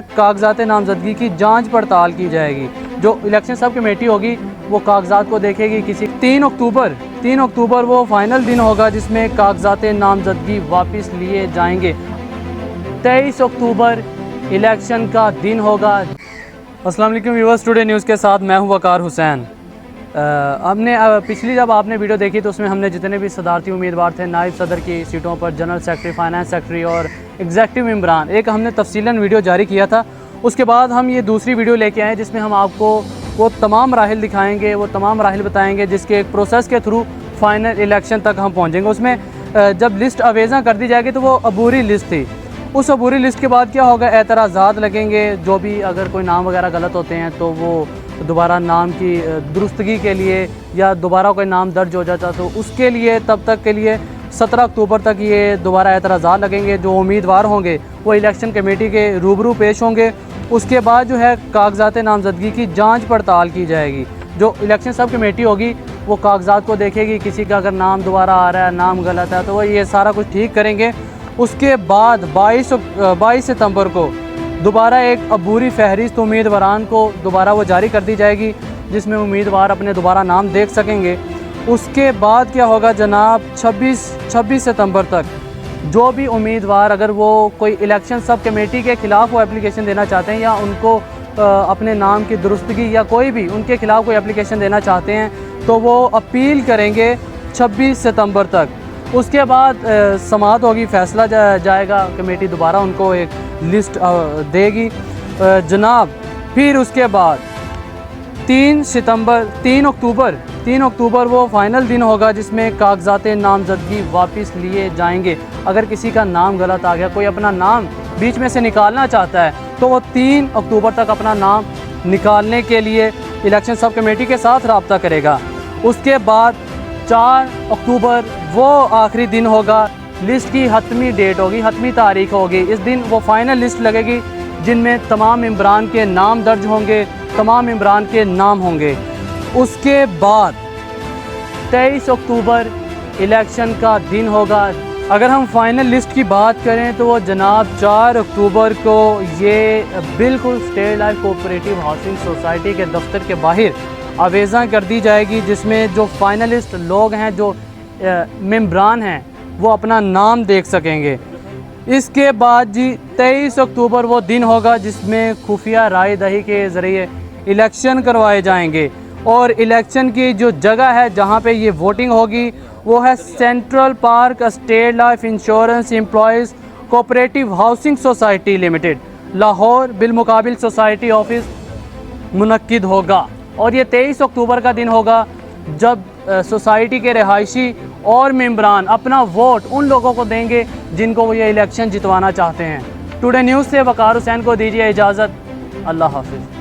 कागजात नामजदगी की जांच पड़ताल की जाएगी। जो इलेक्शन सब कमेटी होगी वो कागजात को देखेगी। किसी 3 अक्टूबर वो फाइनल दिन होगा जिसमें कागजात नामजदगी वापस लिए जाएंगे। 23 अक्टूबर इलेक्शन का दिन होगा। अस्सलाम वालेकुम व्यूअर्स, टुडे न्यूज़ के साथ मैं हूं वकार हुसैन। हमने पिछली जब आपने वीडियो देखी तो उसमें हमने जितने भी सदारती उम्मीदवार थे नायब सदर की सीटों पर, जनरल सेक्रेटरी, फाइनेंस सेक्रेटरी और एग्जेक्टिव मेंबरान, एक हमने तफसीलन वीडियो जारी किया था। उसके बाद हम ये दूसरी वीडियो लेके आए जिसमें हम आपको वो तमाम मराहिल दिखाएंगे, वो तमाम मराहिल बताएंगे जिसके एक प्रोसेस के थ्रू फाइनल इलेक्शन तक हम पहुँचेंगे। उसमें जब लिस्ट अवेज़ा कर दी जाएगी तो वो अबूरी लिस्ट थी। उस अबूरी लिस्ट के बाद क्या होगा, एतराज़ात लगेंगे। जो भी अगर कोई नाम वगैरह गलत होते हैं तो वो दोबारा नाम की दुरुस्तगी के लिए या दोबारा कोई नाम दर्ज हो जाता तो उसके लिए तब तक के लिए 17 अक्टूबर तक ये दोबारा एतराज़ात लगेंगे। जो उम्मीदवार होंगे वो इलेक्शन कमेटी के रूबरू पेश होंगे। उसके बाद जो है कागजात नामजदगी की जांच पड़ताल की जाएगी। जो इलेक्शन सब कमेटी होगी वो कागजात को देखेगी। किसी का अगर नाम दोबारा आ रहा है, नाम गलत है, तो वो ये सारा कुछ ठीक करेंगे। उसके बाद 22 सितंबर को दोबारा एक अबूरी फहरिस्त उम्मीदवारान को दोबारा वो जारी कर दी जाएगी जिसमें उम्मीदवार अपने दोबारा नाम देख सकेंगे। उसके बाद क्या होगा जनाब, 26 सितंबर तक जो भी उम्मीदवार अगर वो कोई इलेक्शन सब कमेटी के ख़िलाफ़ वो एप्लीकेशन देना चाहते हैं या उनको अपने नाम की दुरुस्तगी या कोई भी उनके ख़िलाफ़ कोई एप्लीकेशन देना चाहते हैं तो वो अपील करेंगे 26 सितंबर तक। उसके बाद समाअत होगी, फैसला जाएगा, कमेटी दोबारा उनको एक लिस्ट देगी जनाब। फिर उसके बाद 3 अक्टूबर वो फाइनल दिन होगा जिसमें कागजात नामजदगी वापस लिए जाएंगे। अगर किसी का नाम गलत आ गया, कोई अपना नाम बीच में से निकालना चाहता है तो वो 3 अक्टूबर तक अपना नाम निकालने के लिए इलेक्शन सब कमेटी के साथ रब्ता करेगा। उसके बाद 4 अक्टूबर वो आखिरी दिन होगा, लिस्ट की हतमी डेट होगी, हतमी तारीख होगी। इस दिन वो फाइनल लिस्ट लगेगी जिनमें तमाम मेंबरान के नाम दर्ज होंगे, तमाम मेंबरान के नाम होंगे। उसके बाद 23 अक्टूबर इलेक्शन का दिन होगा। अगर हम फाइनल लिस्ट की बात करें तो वो जनाब 4 अक्टूबर को ये बिल्कुल state life cooperative housing society के दफ्तर के बाहर अवेज़ा कर दी जाएगी जिसमें जो फाइनलिस्ट लोग हैं, जो मेंबरान हैं, वो अपना नाम देख सकेंगे। इसके बाद जी 23 अक्टूबर वो दिन होगा जिसमें खुफिया राय दही के ज़रिए इलेक्शन करवाए जाएंगे और इलेक्शन की जो जगह है जहां पे ये वोटिंग होगी वो है central park state life insurance employees cooperative housing society limited, Lahore बिलमुकाबिल सोसाइटी ऑफिस मुनक्किद होगा। और ये 23 अक्टूबर का दिन होगा जब सोसाइटी के रहायशी और मेंबरान अपना वोट उन लोगों को देंगे जिनको वो ये इलेक्शन जितवाना चाहते हैं। टुडे न्यूज़ से वकार हुसैन को दीजिए इजाज़त। अल्लाह हाफिज़।